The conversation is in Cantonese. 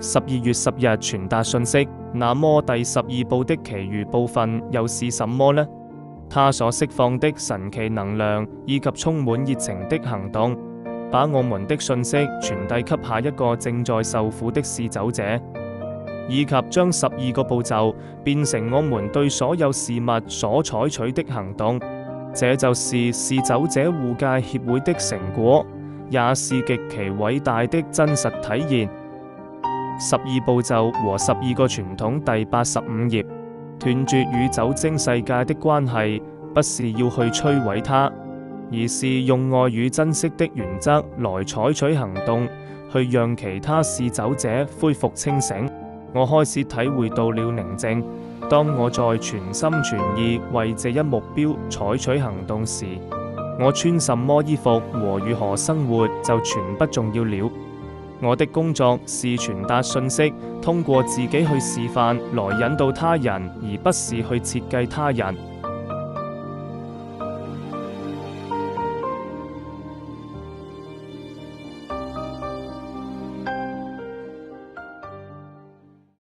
12月10日傳達信息。那麼第12部的其餘部分又是什麼呢？它所釋放的神奇能量以及充滿熱情的行動，把我們的信息傳遞給下一個正在受苦的試走者，以及將12個步驟變成我們對所有事物所採取的行動。這就是試走者護戒協會的成果，也是極其偉大的真實體現。12步驟和12個傳統第85頁，斷絕與酒精世界的關係，不是要去摧毀它，而是用愛與珍惜的原則來採取行動，去讓其他試走者恢復清醒。我開始體會到了寧靜。當我在全心全意為這一目標採取行動時，我穿什麼衣服和如何生活就全不重要了。我的工作是傳達信息，通過自己去示範來引導他人，而不是去設計他人。